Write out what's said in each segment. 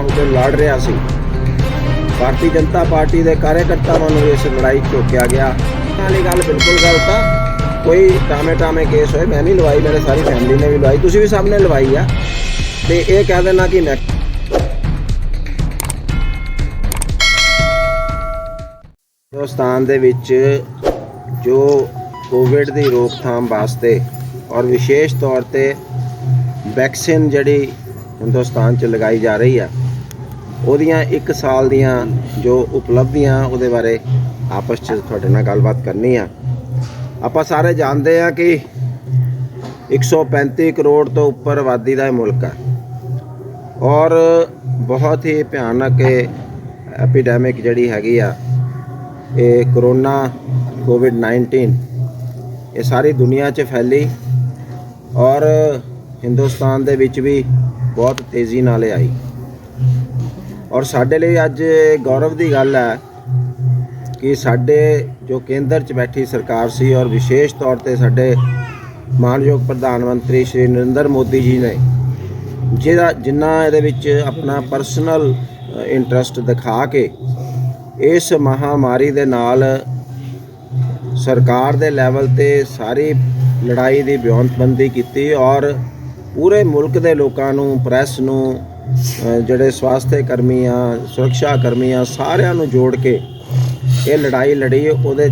होकर लड़ रहा सी। भारतीय जनता पार्टी के कार्यकर्तावां नूं इस लड़ाई झोकिया गया। वाली गल बिल्कुल गलत आ। कोई टामे केस होए, मैं नहीं लवाई, मेरे सारी फैमिली ने भी लवाई, तुसीं भी सब ने लवाई आ। ते ये कह देना कि मैं हिंदुस्तान दे विच जो कोविड की रोकथाम वास्ते और विशेष तौर पर वैक्सीन जिहड़ी हिंदुस्तान च लगाई जा रही है, ਉਹਦੀਆਂ 1 साल दियां जो उपलब्धियां ਉਹਦੇ बारे आपस च ਤੁਹਾਡੇ ਨਾਲ ਗੱਲਬਾत करनी आ। ਆਪਾਂ ਸਾਰੇ ਜਾਣਦੇ ਆ कि 135 करोड़ तो ਉੱਪਰ ਆਬਾਦੀ ਦਾ ਮੁਲਕ ਹੈ और बहुत ही ਭਿਆਨਕ ਐਪੀਡੈਮਿਕ ਜਿਹੜੀ ਹੈਗੀ ਆ ਇਹ कोरोना कोविड-19 ये सारी दुनिया च फैली और हिंदुस्तान दे विच भी बहुत तेज़ी नाल आई। और साडे लिए अज गौरव की गल है कि साडे जो केंद्र च बैठी सरकार सी और विशेष तौर पर साडे मानयोग प्रधानमंत्री श्री नरेंद्र मोदी जी ने जिन्ना इहदे विच अपना परसनल इंटरस्ट दिखा के इस महामारी दे नाल सरकार दे लैवल ते सारी लड़ाई की ब्योंतबंदी की और पूरे मुल्क के लोगों नूं, प्रैस नूं, जिहड़े स्वास्थ्य कर्मी आ, सुरक्षा कर्मी आ, सारिਆਂ ਨੂੰ जोड़ के ये लड़ाई लड़ी। ਉਹਦੇ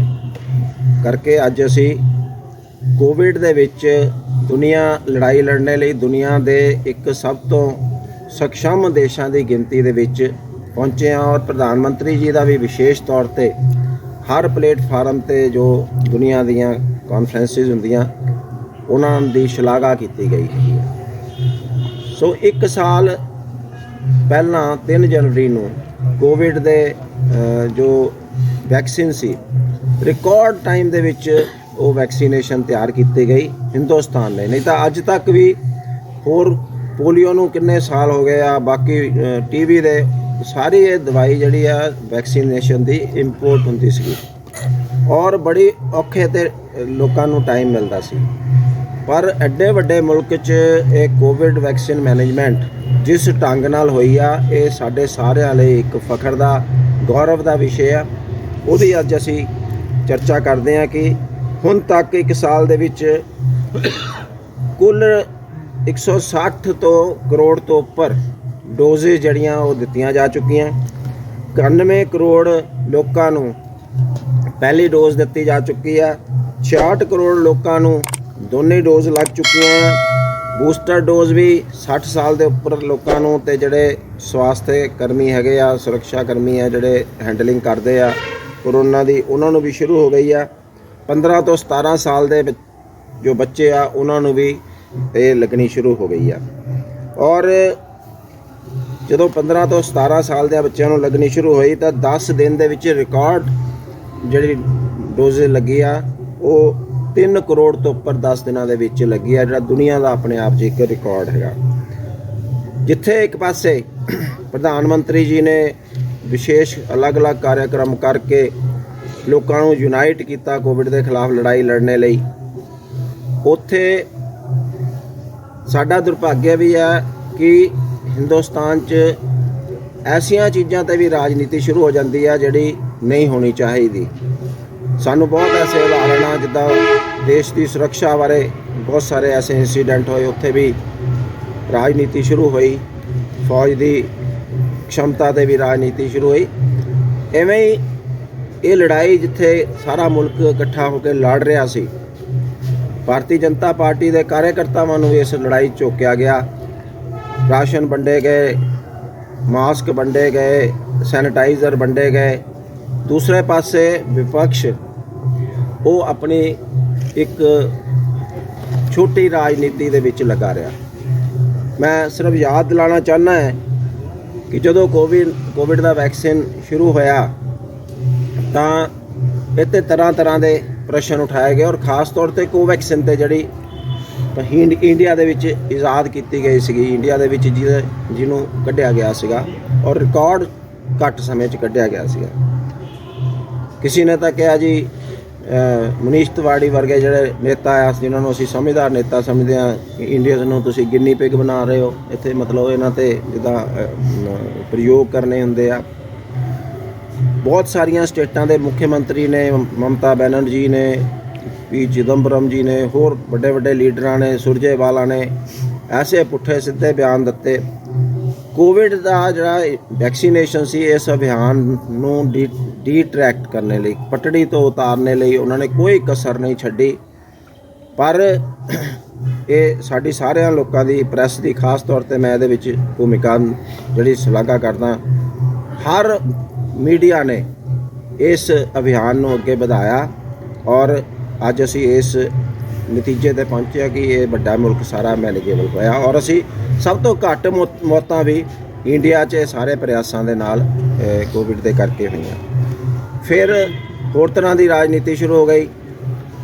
करके अज असी कोविड दे विच दुनिया लड़ाई लड़ने लिए दुनिया के एक सब तो सक्षम देशों की गिनती दे विच पहुँचे हैं और प्रधानमंत्री जी का भी विशेष तौर पर हर प्लेटफार्म ते जो दुनिया दियां कॉन्फ्रेंसिस हुंदियां उन्हां दी शलाघा की गई है। सो 1 साल पहला 3 जनवरी नूं कोविड दे जो वैक्सीन सी रिकॉर्ड टाइम दे विच वो वैक्सीनेशन तैयार की गई हिंदुस्तान ने। नहीं तो अज तक भी होर पोलियो नूं किन्ने साल हो गए आ, बाकी टीवी दे सारी ये दवाई जी वैक्सीनेशन की इंपोर्ट होंदी सी और बड़ी औखे ते लोकां नूं टाइम मिलता सी। पर एडे वड्डे मुल्क च ये कोविड वैक्सीन मैनेजमेंट जिस ढंग नाल होई आ, ये साडे सारिਆਂ ਲਈ एक फखर का गौरव का विषय आ। ਉਹਦੀ अज असी चर्चा करते हैं कि हुण तक 1 साल दे विच कुल 160 करोड़ तो उपर डोजेज जड़ियाँ वो दित्तियां जा चुकियां। 91 करोड़ लोगों नूं पहली डोज दी जा चुकी है। 66 करोड़ लोगों नूं दोनों डोज लग चुकी हैं। बूस्टर डोज भी 60 साल के उपर लोगों नूं ते जिहड़े स्वास्थ्य कर्मी हैगे आ, सुरक्षा कर्मी है जिहड़े हैंडलिंग करते आ कोरोना की, उन्होंने भी शुरू हो गई है। 15 तो 17 साल के जो बच्चे आ उन्होंने भी ये लगनी शुरू हो गई है। और ਜਦੋਂ 15 ਤੋਂ 17 ਸਾਲ ਦੇ ਬੱਚਿਆਂ ਨੂੰ ਲੱਗਣੀ ਸ਼ੁਰੂ ਹੋਈ ਤਾਂ 10 ਦਿਨ ਦੇ ਵਿੱਚ ਰਿਕਾਰਡ ਜਿਹੜੀ ਡੋਜ਼ ਲੱਗੀ ਆ ਉਹ 3 ਕਰੋੜ ਤੋਂ ਉੱਪਰ 10 ਦਿਨਾਂ ਦੇ ਵਿੱਚ ਲੱਗੀ ਆ, ਜਿਹੜਾ ਦੁਨੀਆ ਦਾ ਆਪਣੇ ਆਪ 'ਚ ਇੱਕ ਰਿਕਾਰਡ ਹੈਗਾ। ਜਿੱਥੇ ਇੱਕ ਪਾਸੇ ਪ੍ਰਧਾਨ ਮੰਤਰੀ ਜੀ ਨੇ ਵਿਸ਼ੇਸ਼ ਅਲੱਗ-ਅਲੱਗ ਕਾਰਜਕ੍ਰਮ ਕਰਕੇ ਲੋਕਾਂ ਨੂੰ ਯੂਨਾਈਟ ਕੀਤਾ ਕੋਵਿਡ ਦੇ ਖਿਲਾਫ ਲੜਾਈ ਲੜਨੇ ਲਈ, ਉੱਥੇ ਸਾਡਾ ਦੁਰਭਾਗਿਆ ਵੀ ਹੈ कि हिंदुस्तान च ऐसिया चीज़ों पर भी राजनीति शुरू हो जाती है जिहड़ी नहीं होनी चाहिए। सानू बहुत ऐसे उदाहरण आ जिद्दां देश की सुरक्षा बारे बहुत सारे ऐसे इंसीडेंट होए, उत्थे भी राजनीति शुरू हुई, फौज की क्षमता ते भी राजनीति शुरू हुई। इवें ही ये लड़ाई जिथे सारा मुल्क इकट्ठा होकर लड़ रहा सी, भारतीय जनता पार्टी के कार्यकर्तावां नूं इस लड़ाई झोकिया गया। राशन वंडे गए, मास्क वंडे गए, सैनिटाइज़र वंडे गए। दूसरे पासे विपक्ष वो अपनी एक छोटी राजनीति दे विच लगा रहा। मैं सिर्फ याद दिलाना चाहना है कि जदों कोविड का वैक्सीन शुरू होया तो इत्ते तरह तरह के प्रश्न उठाए गए और खास तौर पर कोवैक्सीन ते जिहड़ी इंडिया दे विच इजाद की गई सी, इंडिया दे विच जिन्हों कढ़िया गया सीगा और रिकॉर्ड घट समय कढ़िया गया सीगा। किसी ने तो कहा जी ਮਨੀਸ਼ ਤਿਵਾੜੀ ਵਰਗੇ ਜਿਹੜੇ ਨੇਤਾ ਆ ਜਿਨ੍ਹਾਂ ਨੂੰ ਅਸੀਂ ਸਮਝਦਾਰ ਨੇਤਾ ਸਮਝਦੇ ਹਾਂ, ਇੰਡੀਅਨਸ ਨੂੰ ਤੁਸੀਂ ਗਿੰਨੀ ਪਿਗ ਬਣਾ ਰਹੇ ਹੋ ਇੱਥੇ, ਮਤਲਬ ਇਹਨਾਂ 'ਤੇ ਜਿੱਦਾਂ ਪ੍ਰਯੋਗ ਕਰਨੇ ਹੁੰਦੇ ਆ। ਬਹੁਤ ਸਾਰੀਆਂ ਸਟੇਟਾਂ ਦੇ ਮੁੱਖ ਮੰਤਰੀ ਨੇ, ਮਮਤਾ ਬੈਨਰਜੀ ਨੇ, ਪੀ ਚਿਦੰਬਰਮ ਜੀ ਨੇ, ਹੋਰ ਵੱਡੇ ਵੱਡੇ ਲੀਡਰਾਂ ਨੇ, ਸੁਰਜੇਵਾਲਾ ਨੇ ਐਸੇ ਪੁੱਠੇ ਸਿੱਧੇ ਬਿਆਨ ਦਿੱਤੇ। ਕੋਵਿਡ ਦਾ ਜਿਹੜਾ ਵੈਕਸੀਨੇਸ਼ਨ ਸੀ, ਇਸ ਅਭਿਆਨ ਨੂੰ ਡੀਟਰੈਕਟ ਕਰਨ ਲਈ, ਪਟੜੀ ਤੋਂ ਉਤਾਰਨੇ ਲਈ ਉਹਨਾਂ ਨੇ ਕੋਈ ਕਸਰ ਨਹੀਂ ਛੱਡੀ। ਪਰ ਇਹ ਸਾਡੀ ਸਾਰਿਆਂ ਲੋਕਾਂ ਦੀ, ਪ੍ਰੈਸ ਦੀ ਖਾਸ ਤੌਰ 'ਤੇ ਮੈਂ ਇਹਦੇ ਵਿੱਚ ਭੂਮਿਕਾ ਜਿਹੜੀ ਸ਼ਲਾਘਾ ਕਰਦਾ। ਹਰ ਮੀਡੀਆ ਨੇ ਇਸ ਅਭਿਆਨ ਨੂੰ ਅੱਗੇ ਵਧਾਇਆ ਔਰ ਅੱਜ ਅਸੀਂ ਇਸ ਨਤੀਜੇ 'ਤੇ ਪਹੁੰਚੇ ਕਿ ਇਹ ਵੱਡਾ ਮੁਲਕ ਸਾਰਾ ਮੈਨੇਜੇਬਲ ਹੋਇਆ ਔਰ ਅਸੀਂ ਸਭ ਤੋਂ ਘੱਟ ਮੌਤਾਂ ਵੀ ਇੰਡੀਆ 'ਚ ਸਾਰੇ ਪ੍ਰਯਾਸਾਂ ਦੇ ਨਾਲ ਕੋਵਿਡ ਦੇ ਕਰਕੇ ਹੋਈਆਂ। ਫਿਰ ਹੋਰ ਤਰ੍ਹਾਂ ਦੀ ਰਾਜਨੀਤੀ ਸ਼ੁਰੂ ਹੋ ਗਈ।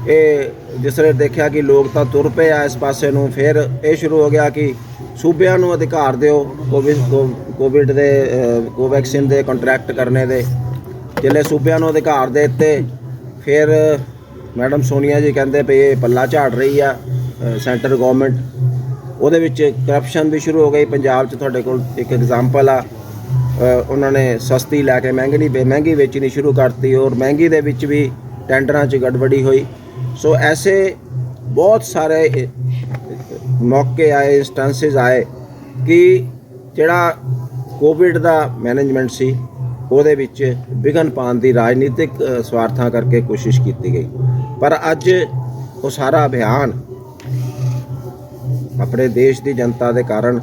ਇਹ ਜਿਸ ਤਰ੍ਹਾਂ ਦੇਖਿਆ ਕਿ ਲੋਕ ਤਾਂ ਤੁਰ ਪਏ ਆ ਇਸ ਪਾਸੇ ਨੂੰ, ਫਿਰ ਇਹ ਸ਼ੁਰੂ ਹੋ ਗਿਆ ਕਿ ਸੂਬਿਆਂ ਨੂੰ ਅਧਿਕਾਰ ਦਿਓ ਕੋਵਿਡ ਦੇ ਕੋਵੈਕਸੀਨ ਦੇ ਕੰਟਰੈਕਟ ਕਰਨੇ ਦੇ। ਜਿਹੜੇ ਸੂਬਿਆਂ ਨੂੰ ਅਧਿਕਾਰ ਦੇ ਦਿੱਤੇ, ਫਿਰ ਮੈਡਮ ਸੋਨੀਆ ਜੀ ਕਹਿੰਦੇ ਪਈ ਇਹ ਪੱਲਾ ਝਾੜ ਰਹੀ ਆ ਸੈਂਟਰ ਗੌਰਮੈਂਟ। ਉਹਦੇ ਵਿੱਚ ਕਰਪਸ਼ਨ ਵੀ ਸ਼ੁਰੂ ਹੋ ਗਈ। ਪੰਜਾਬ 'ਚ ਤੁਹਾਡੇ ਕੋਲ ਇੱਕ ਐਗਜ਼ਾਮਪਲ ਆ, ਉਹਨਾਂ ਨੇ ਸਸਤੀ ਲੈ ਕੇ ਮਹਿੰਗੀ ਵੇਚਣੀ ਸ਼ੁਰੂ ਕਰਤੀ ਔਰ ਮਹਿੰਗੀ ਦੇ ਵਿੱਚ ਵੀ ਟੈਂਡਰਾਂ 'ਚ ਗੜਬੜੀ ਹੋਈ। ਸੋ ਐਸੇ ਬਹੁਤ ਸਾਰੇ ਮੌਕੇ ਆਏ, ਇੰਸਟੈਂਸਿਸ ਆਏ ਕਿ ਜਿਹੜਾ ਕੋਵਿਡ ਦਾ ਮੈਨੇਜਮੈਂਟ ਸੀ ਉਹਦੇ ਵਿੱਚ ਵਿਘਨ ਪਾਉਣ ਦੀ ਰਾਜਨੀਤਿਕ ਸਵਾਰਥਾਂ ਕਰਕੇ ਕੋਸ਼ਿਸ਼ ਕੀਤੀ ਗਈ। ਪਰ ਅੱਜ ਉਹ ਸਾਰਾ ਅਭਿਆਨ ਆਪਣੇ ਦੇਸ਼ ਦੀ ਜਨਤਾ ਦੇ ਕਾਰਨ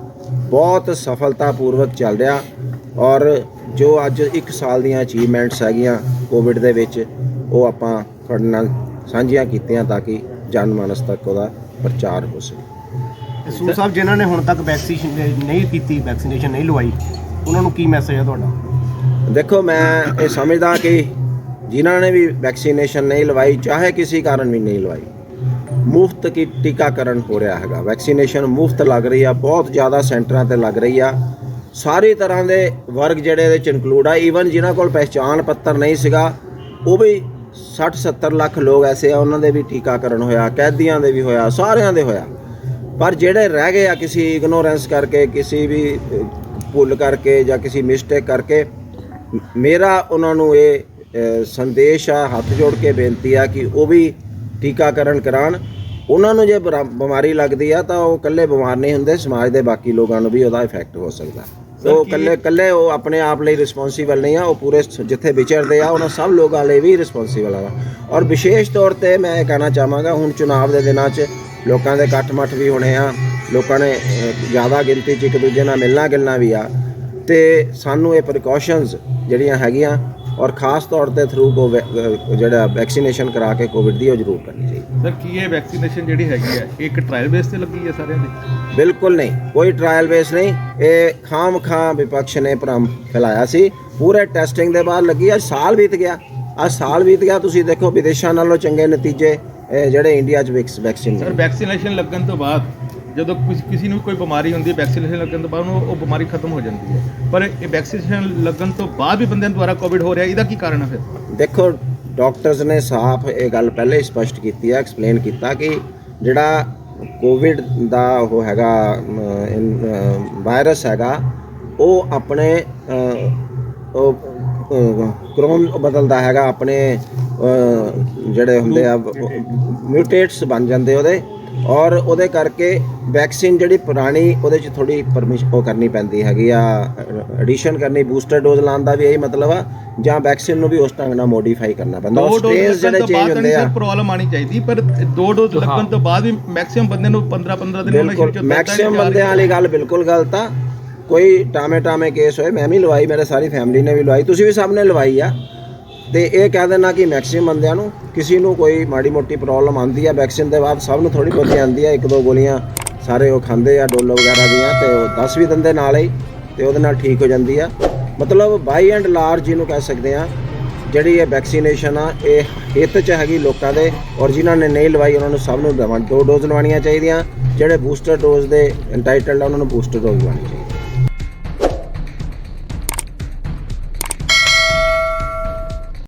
ਬਹੁਤ ਸਫਲਤਾਪੂਰਵਕ ਚੱਲ ਰਿਹਾ ਔਰ ਜੋ ਅੱਜ 1 ਸਾਲ ਦੀਆਂ ਅਚੀਵਮੈਂਟਸ ਹੈਗੀਆਂ ਕੋਵਿਡ ਦੇ ਵਿੱਚ, ਉਹ ਆਪਾਂ ਤੁਹਾਡੇ ਨਾਲ ਸਾਂਝੀਆਂ ਕੀਤੀਆਂ ਤਾਂ ਕਿ ਜਨ ਮਾਨਸ ਤੱਕ ਉਹਦਾ ਪ੍ਰਚਾਰ ਹੋ ਸਕੇ। ਸੂਰ ਸਾਹਿਬ, ਜਿਨ੍ਹਾਂ ਨੇ ਹੁਣ ਤੱਕ ਵੈਕਸੀਨੇਸ਼ਨ ਨਹੀਂ ਲਵਾਈ, ਉਹਨਾਂ ਨੂੰ ਕੀ ਮੈਸੇਜ ਹੈ ਤੁਹਾਡਾ? ਦੇਖੋ, ਮੈਂ ਇਹ ਸਮਝਦਾ ਕਿ ਜਿਨ੍ਹਾਂ ਨੇ ਵੀ ਵੈਕਸੀਨੇਸ਼ਨ ਨਹੀਂ ਲਵਾਈ, ਚਾਹੇ ਕਿਸੇ ਕਾਰਨ ਵੀ ਨਹੀਂ ਲਵਾਈ, ਮੁਫਤ ਕੀ ਟੀਕਾਕਰਨ ਹੋ ਰਿਹਾ ਹੈਗਾ। ਵੈਕਸੀਨੇਸ਼ਨ ਮੁਫਤ ਲੱਗ ਰਹੀ ਆ, ਬਹੁਤ ਜ਼ਿਆਦਾ ਸੈਂਟਰਾਂ 'ਤੇ ਲੱਗ ਰਹੀ ਆ। ਸਾਰੀ ਤਰ੍ਹਾਂ ਦੇ ਵਰਗ ਜਿਹੜੇ ਇਹਦੇ 'ਚ ਇਨਕਲੂਡ ਆ। ਈਵਨ ਜਿਨ੍ਹਾਂ ਕੋਲ ਪਹਿਚਾਣ ਪੱਤਰ ਨਹੀਂ ਸੀਗਾ, ਉਹ ਵੀ 60-70 ਲੱਖ ਲੋਕ ਐਸੇ ਆ, ਉਹਨਾਂ ਦੇ ਵੀ ਟੀਕਾਕਰਨ ਹੋਇਆ, ਕੈਦੀਆਂ ਦੇ ਵੀ ਹੋਇਆ, ਸਾਰਿਆਂ ਦੇ ਹੋਇਆ। ਪਰ ਜਿਹੜੇ ਰਹਿ ਗਏ ਆ ਕਿਸੇ ਇਗਨੋਰੈਂਸ ਕਰਕੇ, ਕਿਸੇ ਵੀ ਭੁੱਲ ਕਰਕੇ ਜਾਂ ਕਿਸੇ ਮਿਸਟੇਕ ਕਰਕੇ, ਮੇਰਾ ਉਹਨਾਂ ਨੂੰ ਇਹ ਸੰਦੇਸ਼ ਆ, ਹੱਥ ਜੋੜ ਕੇ ਬੇਨਤੀ ਆ ਕਿ ਉਹ ਵੀ ਟੀਕਾਕਰਨ ਕਰਾਉਣ। ਉਹਨਾਂ ਨੂੰ ਜੇ ਬਿਮਾਰੀ ਲੱਗਦੀ ਆ ਤਾਂ ਉਹ ਇਕੱਲੇ ਬਿਮਾਰ ਨਹੀਂ ਹੁੰਦੇ, ਸਮਾਜ ਦੇ ਬਾਕੀ ਲੋਕਾਂ ਨੂੰ ਵੀ ਉਹਦਾ ਇਫੈਕਟ ਹੋ ਸਕਦਾ। ਉਹ ਇਕੱਲੇ ਉਹ ਆਪਣੇ ਆਪ ਲਈ ਰਿਸਪੌਂਸੀਬਲ ਨਹੀਂ ਆ, ਉਹ ਪੂਰੇ ਜਿੱਥੇ ਵਿਚਰਦੇ ਆ ਉਹਨਾਂ ਸਭ ਲੋਕਾਂ ਲਈ ਵੀ ਰਿਸਪੌਂਸੀਬਲ ਆ। ਔਰ ਵਿਸ਼ੇਸ਼ ਤੌਰ 'ਤੇ ਮੈਂ ਇਹ ਕਹਿਣਾ ਚਾਹਾਂਗਾ, ਹੁਣ ਚੁਣਾਵ ਦੇ ਦਿਨਾਂ 'ਚ ਲੋਕਾਂ ਦੇ ਇਕੱਠ ਮੱਠ ਵੀ ਹੋਣੇ ਆ, ਲੋਕਾਂ ਨੇ ਜ਼ਿਆਦਾ ਗਿਣਤੀ 'ਚ ਇੱਕ ਦੂਜੇ ਨਾਲ ਮਿਲਣਾ ਗਿਲਣਾ ਵੀ ਆ, ਅਤੇ ਸਾਨੂੰ ਇਹ ਪ੍ਰੀਕਾਸ਼ਨਸ ਜਿਹੜੀਆਂ ਹੈਗੀਆਂ ਔਰ ਖਾਸ ਤੌਰ 'ਤੇ ਥਰੂ ਜਿਹੜਾ ਵੈਕਸੀਨੇਸ਼ਨ ਕਰਾ ਕੇ ਕੋਵਿਡ ਦੀ, ਉਹ ਜ਼ਰੂਰ ਕਰਨੀ ਚਾਹੀਦੀ। ਸਰ, ਕੀ ਇਹ ਵੈਕਸੀਨੇਸ਼ਨ ਜਿਹੜੀ ਹੈਗੀ ਹੈ ਇੱਕ ਟ੍ਰਾਇਲ ਬੇਸ ਤੇ ਲੱਗੀ ਹੈ ਸਾਰਿਆਂ ਦੀ? ਬਿਲਕੁਲ ਨਹੀਂ, ਕੋਈ ਟ੍ਰਾਇਲ ਬੇਸ ਨਹੀਂ। ਇਹ ਖਾਮ ਵਿਪਕਸ਼ ਨੇ ਭਰਮ ਫੈਲਾਇਆ ਸੀ। ਪੂਰੇ ਟੈਸਟਿੰਗ ਦੇ ਬਾਅਦ ਲੱਗੀ। ਅੱਜ ਸਾਲ ਬੀਤ ਗਿਆ। ਤੁਸੀਂ ਦੇਖੋ ਵਿਦੇਸ਼ਾਂ ਨਾਲੋਂ ਚੰਗੇ ਨਤੀਜੇ ਜਿਹੜੇ ਇੰਡੀਆ 'ਚ ਵੈਕਸੀਨ। ਸਰ, ਵੈਕਸੀਨੇਸ਼ਨ ਲੱਗਣ ਤੋਂ ਬਾਅਦ ਜਦੋਂ ਕਿਸੇ ਨੂੰ ਕੋਈ ਬਿਮਾਰੀ ਹੁੰਦੀ ਹੈ, ਵੈਕਸੀਨੇਸ਼ਨ ਲੱਗਣ ਤੋਂ ਬਾਅਦ ਉਹ ਬਿਮਾਰੀ ਖਤਮ ਹੋ ਜਾਂਦੀ ਹੈ, ਪਰ ਇਹ ਵੈਕਸੀਨੇਸ਼ਨ ਲੱਗਣ ਤੋਂ ਬਾਅਦ ਵੀ ਬੰਦਿਆਂ ਦੁਆਰਾ ਕੋਵਿਡ ਹੋ ਰਿਹਾ, ਇਹਦਾ ਕੀ ਕਾਰਨ ਹੈ? ਫਿਰ ਦੇਖੋ, ਡਾਕਟਰਸ ਨੇ ਸਾਫ਼ ਇਹ ਗੱਲ ਪਹਿਲੇ ਸਪਸ਼ਟ ਕੀਤੀ ਹੈ, ਐਕਸਪਲੇਨ ਕੀਤਾ ਕਿ ਜਿਹੜਾ ਕੋਵਿਡ ਦਾ ਉਹ ਹੈਗਾ ਵਾਇਰਸ ਹੈਗਾ, ਉਹ ਆਪਣੇ ਕ੍ਰੋਮ ਬਦਲਦਾ ਹੈਗਾ, ਆਪਣੇ ਜਿਹੜੇ ਹੁੰਦੇ ਆ ਮਿਊਟੇਟਸ ਬਣ ਜਾਂਦੇ ਉਹਦੇ, ਔਰ ਉਹਦੇ ਕਰਕੇ ਵੈਕਸੀਨ ਜਿਹੜੀ ਪੁਰਾਣੀ ਉਹਦੇ 'ਚ ਥੋੜ੍ਹੀ ਉਹ ਕਰਨੀ ਪੈਂਦੀ ਹੈਗੀ ਆ, ਐਡੀਸ਼ਨ ਕਰਨੀ, ਬੂਸਟਰ ਡੋਜ਼ ਲਾਉਣ ਦਾ ਵੀ ਇਹੀ ਮਤਲਬ ਆ, ਜਾਂ ਵੈਕਸੀਨ ਨੂੰ ਵੀ ਉਸ ਢੰਗ ਨਾਲ ਮੋਡੀਫਾਈ ਕਰਨਾ ਪੈਂਦਾ। ਉਹ ਸਟੇਜ ਜਿਹੜੇ ਚੇਂਜ ਹੁੰਦੇ ਆ। ਪ੍ਰੋਬਲਮ ਆਣੀ ਚਾਹੀਦੀ, ਪਰ 2 ਡੋਜ਼ ਲੱਗਣ ਤੋਂ ਬਾਅਦ ਵੀ ਮੈਕਸਿਮਮ ਬੰਦੇ ਨੂੰ 15 ਦਿਨ ਮੈਕਸਿਮਮ ਬੰਦਿਆਂ ਵਾਲੀ ਗੱਲ ਬਿਲਕੁਲ ਗਲਤ ਆ। ਕੋਈ ਟਾਵੇਂ ਕੇਸ ਹੋਏ, ਮੈਂ ਵੀ ਲਵਾਈ, ਮੇਰੇ ਸਾਰੀ ਫੈਮਿਲੀ ਨੇ ਵੀ ਲਵਾਈ, ਤੁਸੀਂ ਵੀ ਸਭ ਨੇ ਲਵਾਈ ਆ। ਅਤੇ ਇਹ ਕਹਿ ਦੇਣਾ ਕਿ ਮੈਕਸੀਮਮ ਬੰਦਿਆਂ ਨੂੰ, ਕਿਸੇ ਨੂੰ ਕੋਈ ਮਾੜੀ ਮੋਟੀ ਪ੍ਰੋਬਲਮ ਆਉਂਦੀ ਆ ਵੈਕਸੀਨ ਦੇ ਬਾਅਦ, ਸਭ ਨੂੰ ਥੋੜ੍ਹੀ ਬਹੁਤੀ ਆਉਂਦੀ ਆ, 1-2 ਗੋਲੀਆਂ ਸਾਰੇ ਉਹ ਖਾਂਦੇ ਆ ਡੋਲੋ ਵਗੈਰਾ ਦੀਆਂ, ਅਤੇ ਉਹ ਦੱਸ ਵੀ ਦਿੰਦੇ ਨਾਲ ਹੀ, ਅਤੇ ਉਹਦੇ ਨਾਲ ਠੀਕ ਹੋ ਜਾਂਦੀ ਆ। ਮਤਲਬ ਬਾਈ ਐਂਡ ਲਾਰਜ ਜਿਹਨੂੰ ਕਹਿ ਸਕਦੇ ਆ, ਜਿਹੜੀ ਇਹ ਵੈਕਸੀਨੇਸ਼ਨ ਆ, ਇਹ ਹਿੱਤ 'ਚ ਹੈਗੀ ਲੋਕਾਂ ਦੇ। ਔਰ ਜਿਨ੍ਹਾਂ ਨੇ ਨਹੀਂ ਲਵਾਈ ਉਹਨਾਂ ਨੂੰ ਸਭ ਨੂੰ 2 ਡੋਜ਼ ਲਵਾਉਣੀਆਂ ਚਾਹੀਦੀਆਂ। ਜਿਹੜੇ ਬੂਸਟਰ ਡੋਜ਼ ਦੇ ਇੰਟਾਈਟਲਡ ਆ ਉਹਨਾਂ ਨੂੰ ਬੂਸਟਰ ਡੋਜ਼ ਲਵਾਉਣੀ ਚਾਹੀਦੀ।